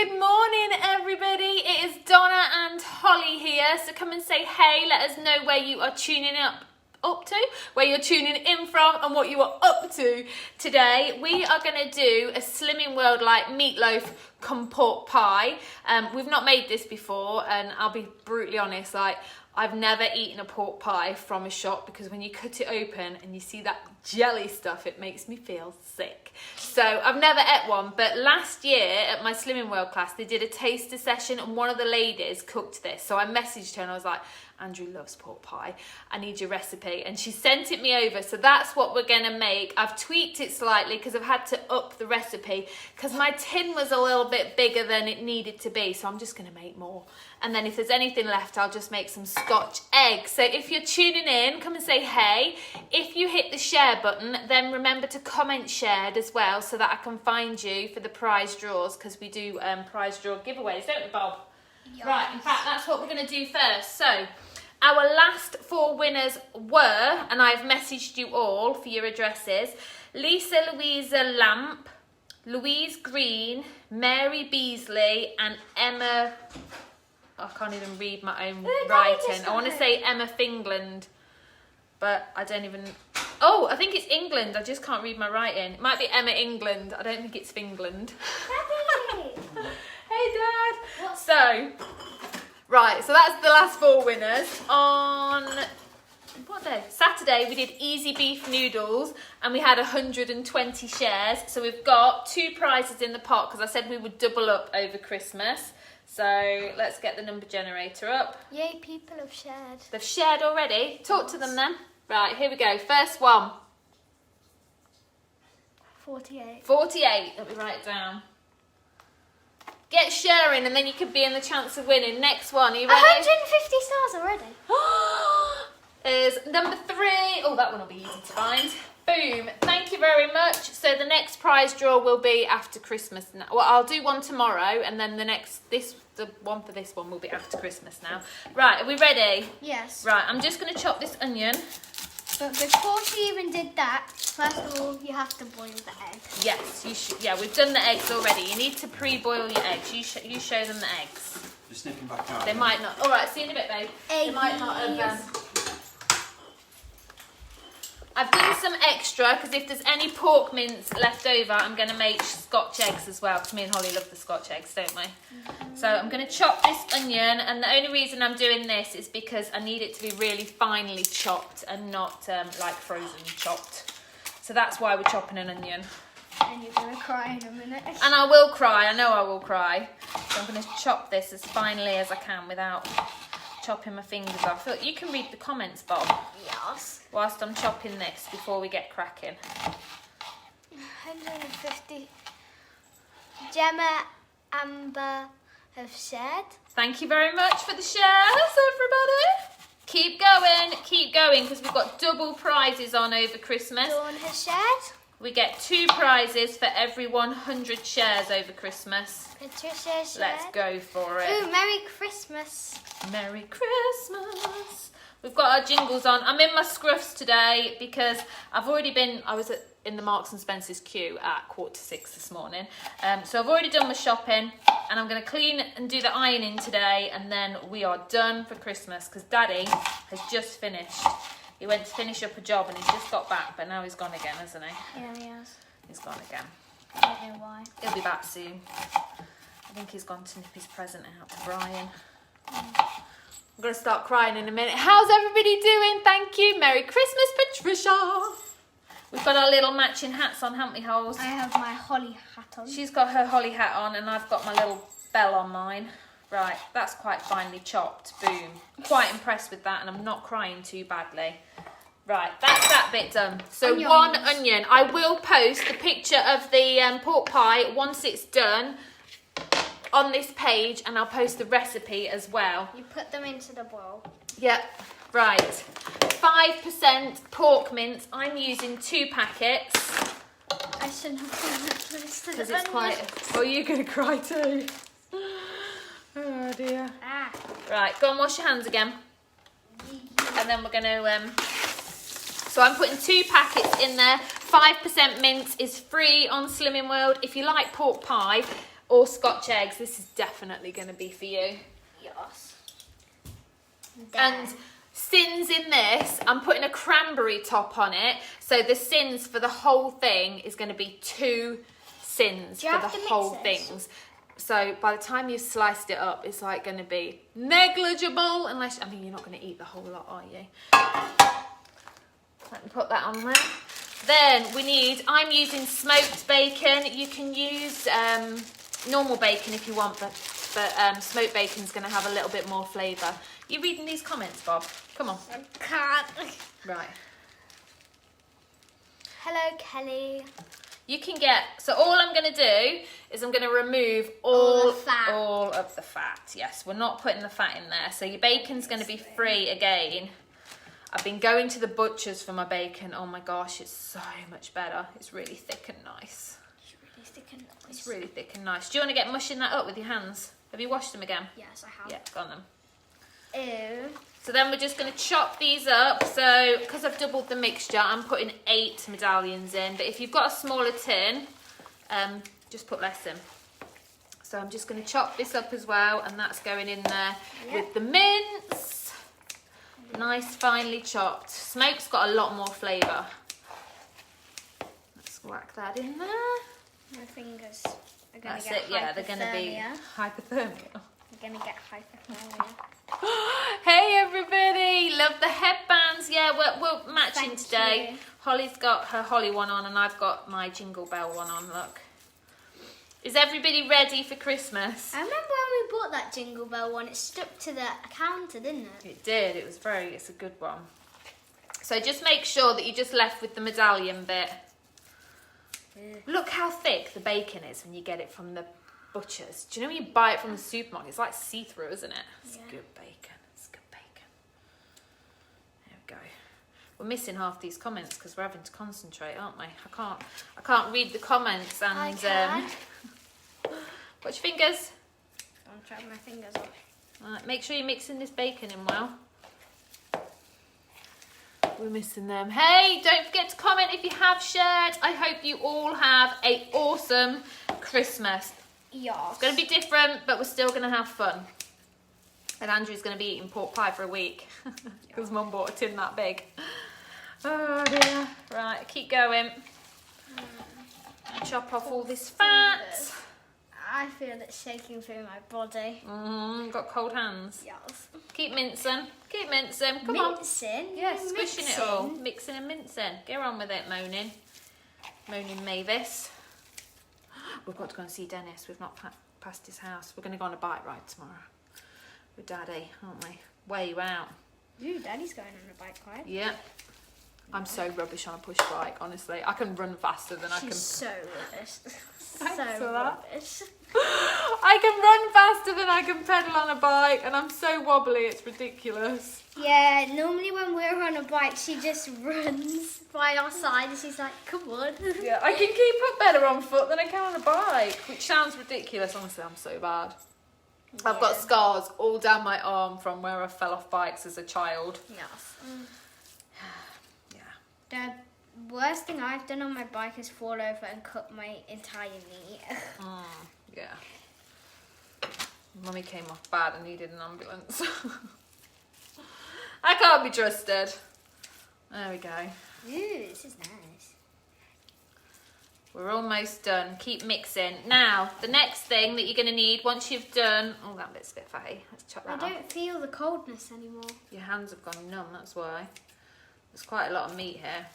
good morning everybody. It is Donna and Holly here. So come and say hey, let us know where you are tuning up to, where you're tuning in from and what you are up to today. We are going to do a Slimming World like meatloaf cum pork pie. We've not made this before and I'll be brutally honest, like I've never eaten a pork pie from a shop because when you cut it open and you see that jelly stuff, it makes me feel sick. So I've never ate one, but last year at my Slimming World class, they did a taster session and one of the ladies cooked this. So I messaged her and I was like, Andrew loves pork pie. I need your recipe. And she sent it me over. So that's what we're going to make. I've tweaked it slightly because I've had to up the recipe because my tin was a little bit bigger than it needed to be. So I'm just going to make more. And then if there's anything left, I'll just make some scotch eggs. So if you're tuning in, come and say hey. If you hit the share button, then remember to comment shared as well so that I can find you for the prize draws because we do prize draw giveaways, don't we, Bob? Yes. Right, in fact, that's what we're going to do first. So our last 4 winners were, and I've messaged you all for your addresses, Lisa Louisa Lamp, Louise Green, Mary Beasley, and Emma... I can't even read my own writing. I want to say Emma Fingland, but I don't even... Oh, I think it's England. I just can't read my writing. It might be Emma England. I don't think it's Fingland. Hey, Dad. So, right, so that's the last 4 winners. On, what day? Saturday, we did easy beef noodles, and we had 120 shares. So we've got 2 prizes in the pot, because I said we would double up over Christmas. So let's get the number generator up. Yay, people have shared. They've shared already. Talk to them then. Right, here we go. First one. 48. 48. Let me write it down. Get sharing and then you could be in the chance of winning. Next one. Are you ready? 150 stars already. Is number 3. Oh, that one will be easy to find. Boom. Thank you very much. So the next prize draw will be after Christmas. Now. Well, I'll do one tomorrow and then the one for this one will be after Christmas now. Right, are we ready? Yes. Right, I'm just going to chop this onion. But before she even did that, first of all, you have to boil the eggs. Yes, you should. Yeah, we've done the eggs already. You need to pre-boil your eggs. You show them the eggs. Just snipping back out. They might not. All right, see you in a bit, babe. They might not have... I've done some extra because if there's any pork mince left over, I'm going to make scotch eggs as well because me and Holly love the scotch eggs, don't we? Mm-hmm. So I'm going to chop this onion, and the only reason I'm doing this is because I need it to be really finely chopped and not like frozen chopped. So that's why we're chopping an onion. And you're going to cry in a minute. And I will cry, I know I will cry. So I'm going to chop this as finely as I can without chopping my fingers off. Look, you can read the comments, Bob. Yes. Whilst I'm chopping this before we get cracking. 150. Gemma Amber have shared. Thank you very much for the shares, everybody. Keep going, because we've got double prizes on over Christmas. Dawn has shared. We get 2 prizes for every 100 shares over Christmas. Patricia has shared. Let's go for it. Ooh, Merry Christmas. Merry Christmas. We've got our jingles on. I'm in my scruffs today because I was in the Marks and Spencer's queue at 5:45 this morning. So I've already done my shopping and I'm going to clean and do the ironing today, and then we are done for Christmas because Daddy has just finished. He went to finish up a job and he's just got back, but now he's gone again, hasn't he? Yeah, he has. He's gone again. I don't know why. He'll be back soon. I think he's gone to nip his present out to Brian. I'm going to start crying in a minute. How's everybody doing? Thank you. Merry Christmas, Patricia. We've got our little matching hats on, haven't we, Holes? I have my holly hat on. She's got her holly hat on and I've got my little bell on mine. Right, that's quite finely chopped. Boom. Quite impressed with that and I'm not crying too badly. Right, that's that bit done. So Onions. 1 onion. I will post the picture of the pork pie once it's done on this page, and I'll post the recipe as well. You put them into the bowl. Yep, right. 5% pork mince. I'm using 2 packets. I shouldn't have put that close to the Because it's quite... Oh, you're going to cry too. Oh dear. Ah. Right, go and wash your hands again. And then we're going to... So I'm putting 2 packets in there. 5% mince is free on Slimming World. If you like pork pie, or Scotch eggs. This is definitely going to be for you. Yes. And syns in this, I'm putting a cranberry top on it. So the syns for the whole thing is going to be 2 syns for the whole things. So by the time you've sliced it up, it's like going to be negligible, unless, I mean, you're not going to eat the whole lot, are you? Let me put that on there. Then I'm using smoked bacon. You can use normal bacon if you want, but smoked bacon's going to have a little bit more flavour. You reading these comments, Bob? Come on. I can't. Right. Hello, Kelly. You can get, so all I'm going to do is I'm going to remove all of the fat. Yes, we're not putting the fat in there. So your bacon's going to be free again. I've been going to the butcher's for my bacon. Oh my gosh, it's so much better. It's really thick and nice. It's really thick and nice. Do you want to get mushing that up with your hands? Have you washed them again? Yes, I have. Yeah, go on them. Ew. So then we're just going to chop these up. So because I've doubled the mixture, I'm putting 8 medallions in. But if you've got a smaller tin, just put less in. So I'm just going to chop this up as well, and that's going in there with the mince. Nice, finely chopped. Smoke's got a lot more flavour. Let's whack that in there. My fingers are going to That's it, yeah, they're going to be hypothermia. They're going to get hypothermia. Hey everybody, love the headbands. Yeah, we're matching today. You. Holly's got her holly one on and I've got my jingle bell one on, look. Is everybody ready for Christmas? I remember when we bought that jingle bell one, it stuck to the counter, didn't it? It did, it's a good one. So just make sure that you're just left with the medallion bit. Look how thick the bacon is when you get it from the butcher's. Do you know when you buy it from the supermarket? It's like see-through, isn't it? It's good bacon. It's good bacon. There we go. We're missing half these comments because we're having to concentrate, aren't we? I can't read the comments and I can. watch your fingers. I'm trying my fingers off. Right, make sure you're mixing this bacon in well. We're missing them. Hey, don't forget to comment if you have shared. I hope you all have an awesome Christmas. Yes. It's going to be different, but we're still going to have fun. And Andrew's going to be eating pork pie for a week because Mum bought a tin that big. Oh dear. Right, keep going. Chop off all this fat. I feel it shaking through my body. Got cold hands. Yes. Keep mincing. Keep mincing. Come on. Mincing? Yeah, squishing it all. Mixing and mincing. Get on with it, moaning. Moaning Mavis. We've got to go and see Dennis. We've not passed his house. We're going to go on a bike ride tomorrow with Daddy, aren't we? Way out. Ooh, Daddy's going on a bike ride. Yeah. I'm so rubbish on a push bike, honestly. I can run faster than I can. She's so rubbish. Thanks so rubbish. I can run faster than I can pedal on a bike, and I'm so wobbly, it's ridiculous. Yeah, normally when we're on a bike, she just runs by our side and she's like, come on. Yeah, I can keep up better on foot than I can on a bike, which sounds ridiculous. Honestly, I'm so bad. Yeah. I've got scars all down my arm from where I fell off bikes as a child. Yes. Yeah. The worst thing I've done on my bike is fall over and cut my entire knee. Yeah. Mummy came off bad and needed an ambulance. I can't be trusted. There we go. Ooh, this is nice. We're almost done. Keep mixing. Now, the next thing that you're going to need once you've done... Oh, that bit's a bit fatty. Let's chop that off. I don't feel the coldness anymore. Your hands have gone numb, that's why. There's quite a lot of meat here.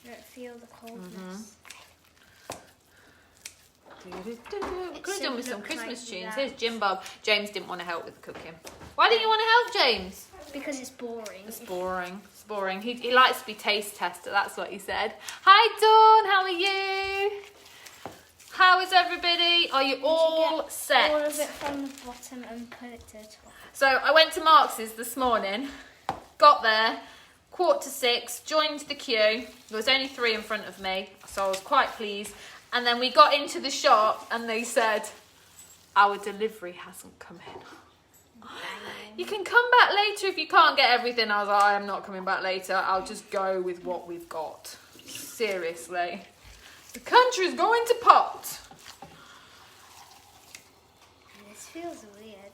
I don't feel the coldness. Could have done with some Christmas tunes. Here's Jim Bob. James didn't want to help with the cooking. Why didn't you want to help, James? Because it's boring. It's boring. It's boring. He likes to be taste tester. That's what he said. Hi, Dawn. How are you? How is everybody? Are you all set? All of it from the bottom and put it to the top. So I went to Marks's this morning. Got there. 5:45. Joined the queue. There was only 3 in front of me, so I was quite pleased. And then we got into the shop and they said, our delivery hasn't come in. You can come back later if you can't get everything. I was like, I am not coming back later. I'll just go with what we've got. Seriously. The country's going to pot. feels weird.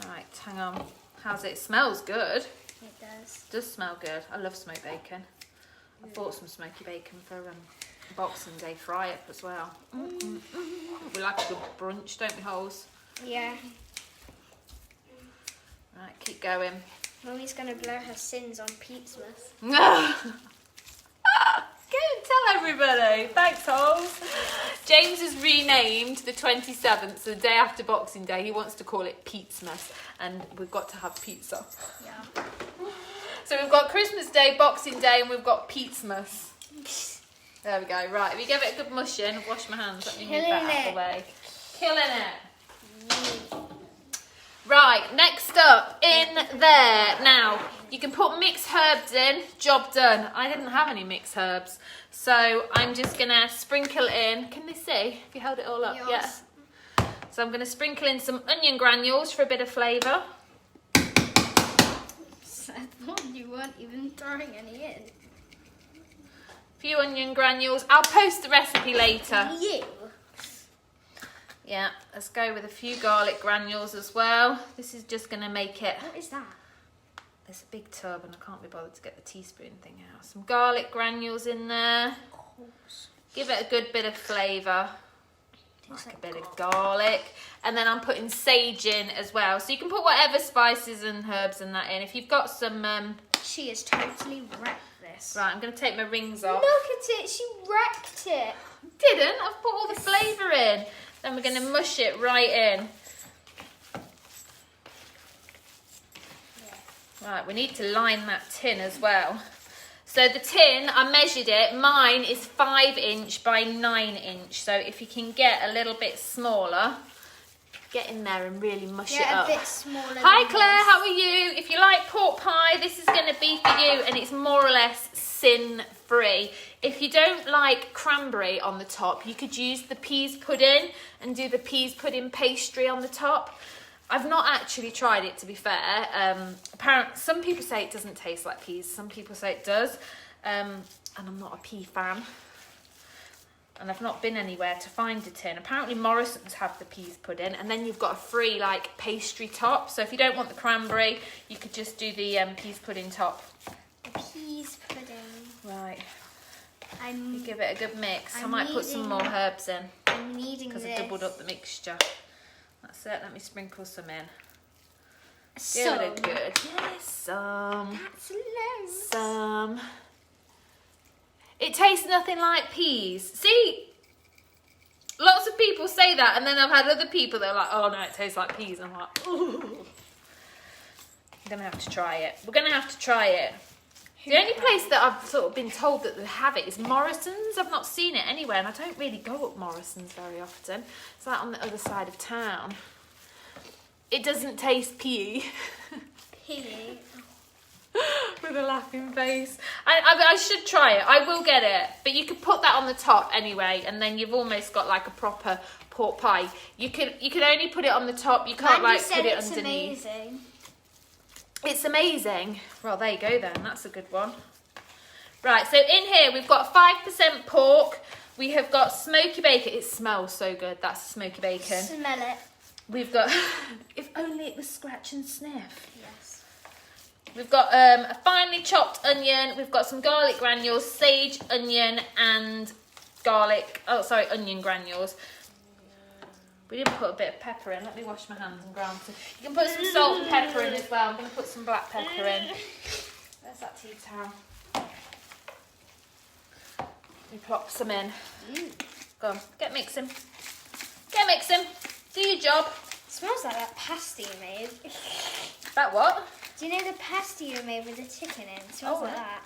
Right, hang on. How's it? It smells good. It does. It does smell good. I love smoked bacon. I bought some smoky bacon for Boxing Day fry-up as well. We like a good brunch, don't we, Holes? Yeah. Right, keep going. Mummy's going to blow her sins on Peatsmas. Go and tell everybody. Thanks, Holes. James has renamed the 27th, so the day after Boxing Day. He wants to call it Peatsmas, and we've got to have pizza. Yeah. So we've got Christmas Day, Boxing Day, and we've got Peatsmas. There we go. Right, if you give it a good mushing, wash my hands. Let me move that out of the way. Killing it. Right, next up, in there. Now, you can put mixed herbs in. Job done. I didn't have any mixed herbs, so I'm just going to sprinkle it in. Can they see? Have you held it all up? Yes. Yeah. So I'm going to sprinkle in some onion granules for a bit of flavour. I thought you weren't even throwing any in. Few onion granules. I'll post the recipe later. You? Yeah, let's go with a few garlic granules as well. This is just going to make it... What is that? There's a big tub and I can't be bothered to get the teaspoon thing out. Some garlic granules in there. Of course. Give it a good bit of flavour. Like a bit of garlic. And then I'm putting sage in as well. So you can put whatever spices and herbs and that in. If you've got some... She has totally wrecked this. Right, I'm going to take my rings off. Look at it. She wrecked it. Didn't. I've put all the flavour in. Then we're going to mush it right in. Right, we need to line that tin as well. So the tin, I measured it. Mine is 5" by 9". So if you can get a little bit smaller, get in there and really mush it up. Yeah, a bit smaller. Hi Claire, how are you? If you like pork pie, this is going to be for you, and it's more or less sin-free. If you don't like cranberry on the top, you could use the peas pudding and do the peas pudding pastry on the top. I've not actually tried it, to be fair. Apparently, some people say it doesn't taste like peas. Some people say it does. And I'm not a pea fan. And I've not been anywhere to find a tin. Apparently, Morrison's have the peas pudding. And then you've got a free, like, pastry top. So if you don't want the cranberry, you could just do the peas pudding top. Peas pudding. Right. You give it a good mix. I might put some needing- more herbs in. I'm needing this. Because I doubled up the mixture. That's it. Let me sprinkle some in. Some. Give it a good. Yes, some. That's loads. Some. It tastes nothing like peas. See, lots of people say that, and then I've had other people that are like, "Oh no, it tastes like peas." I'm like, "Ooh." I'm gonna have to try it. We're gonna have to try it. The only place that I've sort of been told that they have it is Morrison's. I've not seen it anywhere, and I don't really go up Morrison's very often. It's like on the other side of town. It doesn't taste peas. Pea. With a laughing face. I should try it. I will get it. But you could put that on the top anyway, and then you've almost got like a proper pork pie. You could only put it on the top. You can't Mandy like said put it it's underneath. amazing. It's amazing. Well, there you go then. That's a good one. Right, so in here we've got 5% pork. We have got smoky bacon. It smells so good. That's smoky bacon. Smell it. We've got, if only it was scratch and sniff. Yes. We've got a finely chopped onion. We've got some garlic granules, sage, onion, and garlic. Oh, sorry, onion granules. We didn't put a bit of pepper in. Let me wash my hands and ground some. You can put some salt and pepper in as well. I'm going to put some black pepper in. Where's that tea towel? We plop some in. Go on, get mixing. Get mixing. Do your job. It smells like that pasta you made. That what? Do you know the pasta you made with the chicken in? It smells like that.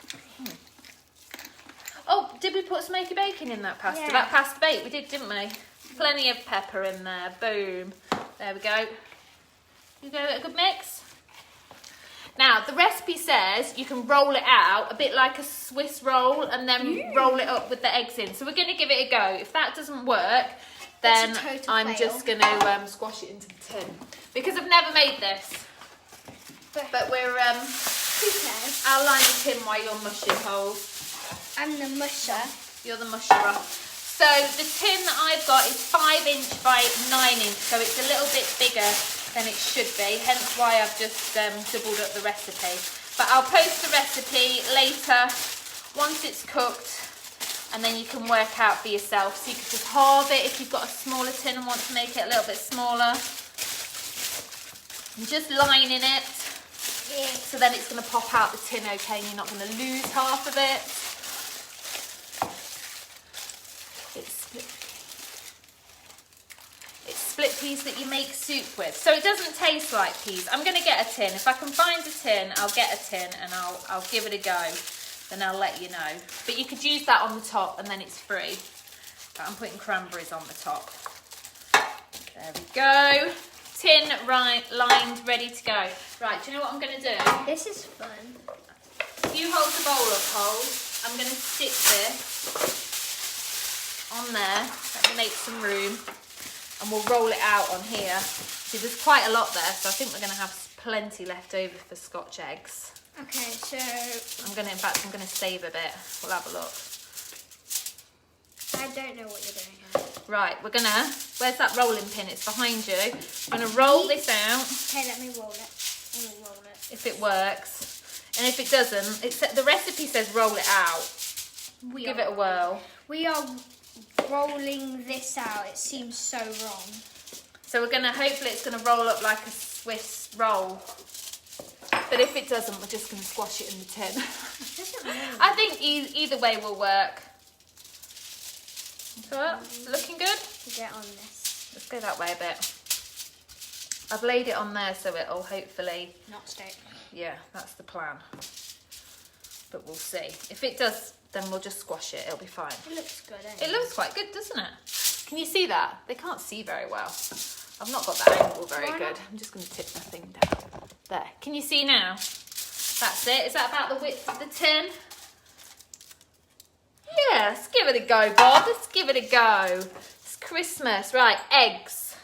Oh, did we put smoky bacon in that pasta? Yeah. That pasta bake, we did, didn't we? Plenty of pepper in there. Boom. There we go. You give it a good mix. Now, the recipe says you can roll it out a bit like a Swiss roll and then roll it up with the eggs in. So we're going to give it a go. If that doesn't work, then I'm just going to squash it into the tin. Because I've never made this. But we're... Who cares? I'll line the tin while you're mushing, Holes. I'm the musher. You're the musherer. So the tin that I've got is 5 inch by 9 inch, so it's a little bit bigger than it should be, hence why I've just doubled up the recipe. But I'll post the recipe later once it's cooked, and then you can work out for yourself. So you could just halve it if you've got a smaller tin and want to make it a little bit smaller. I'm just lining it, so then it's going to pop out the tin okay, and you're not going to lose half of it. It's split peas that you make soup with, so it doesn't taste like peas. I'm going to get a tin. If I can find a tin, I'll get a tin and I'll give it a go. Then I'll let you know. But you could use that on the top and then it's free. But I'm putting cranberries on the top. There we go. Tin lined, ready to go. Right, do you know what I'm going to do? This is fun. If you hold the bowl up, I'm going to stick this on there. Let me make some room. And we'll roll it out on here. See, there's quite a lot there, so I think we're going to have plenty left over for Scotch eggs. Okay, so I'm going to save a bit. We'll have a look. I don't know what you're doing here. Right, we're going to, where's that rolling pin? It's behind you. I'm going to roll this out. Okay, let me roll it. If it works. And if it doesn't, the recipe says roll it out. Give it a whirl. We are rolling this out. It seems so wrong. So we're going to, hopefully it's going to roll up like a Swiss roll. But if it doesn't, we're just going to squash it in the tin. I think either way will work. So, looking good? Get on this. Let's go that way a bit. I've laid it on there so it'll hopefully... Not stick. Yeah, that's the plan. But we'll see. If it does, then we'll just squash it. It'll be fine. It looks good, It looks quite good, doesn't it? Can you see that? They can't see very well. I've not got that angle very good. I'm just going to tip my thing down. There. Can you see now? That's it. Is that about the width of the tin? Yeah, let's give it a go, Bob. Let's give it a go. It's Christmas. Right, eggs.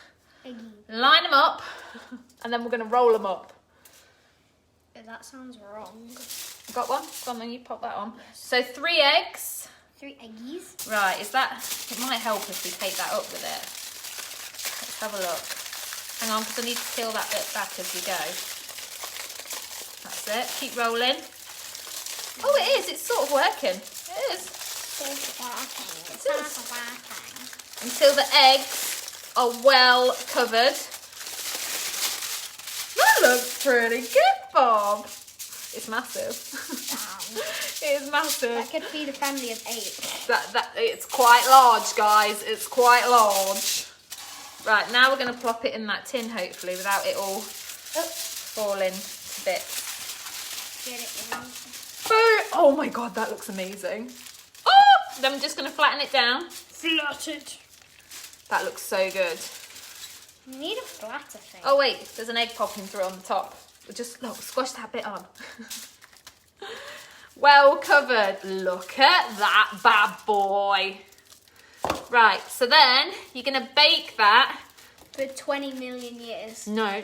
Eggy. Line them up, and then we're going to roll them up. That sounds wrong. Got one? Go on then, you pop that on. So 3 eggs. 3 eggies. Right, is that... It might help if we take that up with it. Let's have a look. Hang on, because I need to peel that bit back as we go. That's it. Keep rolling. Oh, it is. It's sort of working. It is. It's working. It is. Until the eggs are well covered. That looks pretty good, Bob. It's massive. Wow. It is massive. That could feed a family of 8. It's quite large, guys. It's quite large. Right, now we're going to plop it in that tin, hopefully, without it all falling to bits. Get it in. Oh my god, that looks amazing. Oh! Then I'm just going to flatten it down. Flattered. That looks so good. You need a flatter thing. Oh wait, there's an egg popping through on the top. We'll just look, squash that bit on. Well covered. Look at that bad boy. Right, so then you're going to bake that. For 20 million years. No.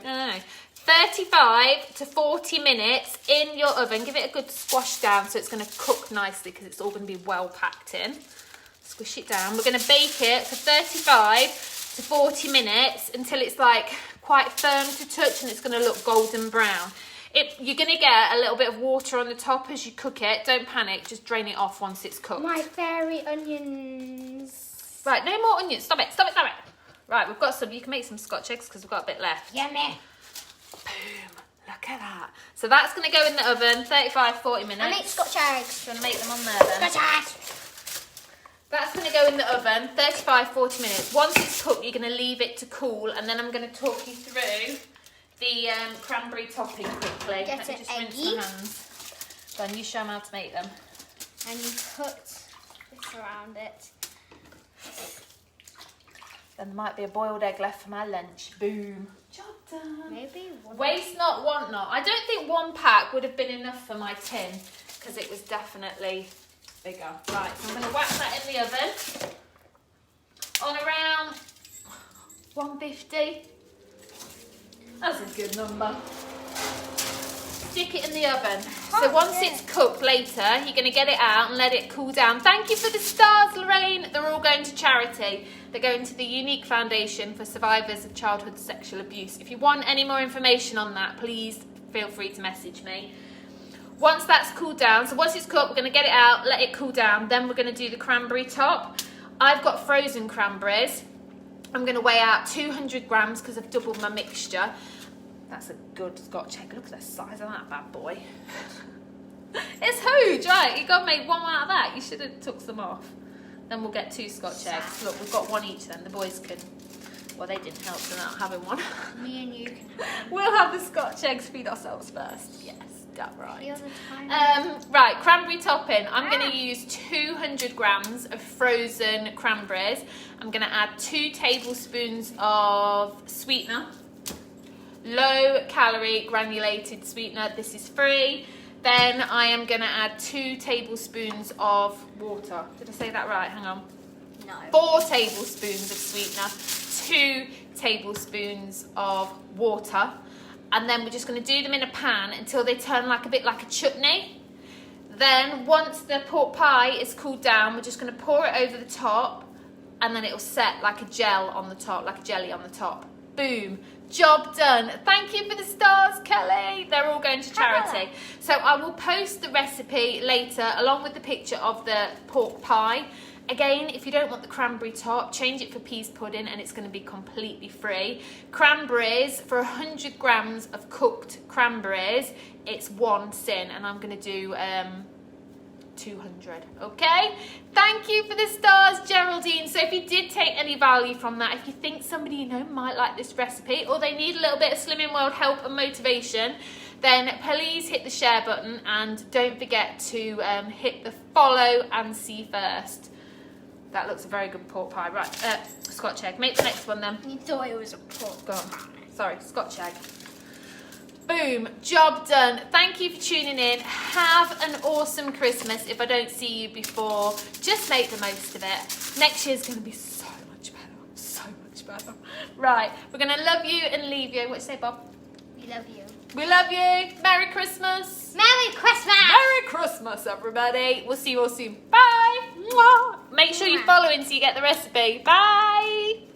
35 to 40 minutes in your oven. Give it a good squash down so it's going to cook nicely because it's all going to be well packed in. Squish it down. We're going to bake it for 35 to 40 minutes until it's like quite firm to touch and it's going to look golden brown. You're going to get a little bit of water on the top as you cook it. Don't panic, just drain it off once it's cooked. My fairy onions. Right, no more onions. Stop it. Right, we've got some. You can make some Scotch eggs because we've got a bit left. Yummy. Boom. Look at that. So that's going to go in the oven, 35-40 minutes. I make Scotch eggs. Do you want to make them on there then? Scotch eggs. That's going to go in the oven, 35-40 minutes. Once it's cooked, you're going to leave it to cool, and then I'm going to talk you through the cranberry topping quickly. Get Let me it just rinse eggy. my hands. Then you show them how to make them. And you put this around it. Then there might be a boiled egg left for my lunch. Boom. Job done. Maybe one. Waste not, want not. I don't think 1 pack would have been enough for my tin because it was definitely bigger. Right, so I'm going to whack that in the oven on around 150. That's a good number. stick it in the oven. So once it's cooked later, you're going to get it out and let it cool down. Thank you for the stars, Lorraine. They're all going to charity. They're going to the Unique Foundation for Survivors of Childhood Sexual Abuse. If you want any more information on that, please feel free to message me. Once that's cooled down, so once it's cooked, we're going to get it out, let it cool down. Then we're going to do the cranberry top. I've got frozen cranberries. I'm going to weigh out 200 grams because I've doubled my mixture. That's a good scotch egg. Look at the size of that bad boy. It's huge, right? You got to make one out of that. You should have took some off. Then we'll get 2 scotch eggs. Look, we've got one each then. The boys can... Well, they didn't help, so they're not having one. Me and you can have We'll have the scotch eggs, feed ourselves first. Yes, that right. the other time. Right, cranberry topping. I'm going to use 200 grams of frozen cranberries. I'm going to add 2 tablespoons of sweetener. Low calorie granulated sweetener. This is free. Then I am going to add 2 tablespoons of water. Did I say that right? Hang on. No. 4 tablespoons of sweetener, 2 tablespoons of water, and then we're just going to do them in a pan until they turn like a bit like a chutney. Then once the pork pie is cooled down, we're just going to pour it over the top, and then it'll set like a gel on the top, like a jelly on the top. Boom. Job done. Thank you for the stars, Kelly. They're all going to charity. So I will post the recipe later along with the picture of the pork pie. Again, if you don't want the cranberry top, change it for peas pudding and it's going to be completely free. Cranberries, for 100 grams of cooked cranberries, it's 1 syn, and I'm going to do 200. Okay? Thank you for the stars, Geraldine. So if you did take any value from that, if you think somebody you know might like this recipe or they need a little bit of Slimming World help and motivation, then please hit the share button and don't forget to hit the follow and see first. That looks a very good pork pie. Right, scotch egg. Make the next one then. You thought it was a pork. Go on. Sorry, scotch egg. Boom, job done. Thank you for tuning in. Have an awesome Christmas. If I don't see you before, just make the most of it. Next year's going to be so much better. So much better. Right, we're going to love you and leave you. What do you say, Bob? We love you. We love you. Merry Christmas. Merry Christmas! Merry Christmas, everybody. We'll see you all soon. Bye. Mwah. Make sure you're following so you get the recipe. Bye.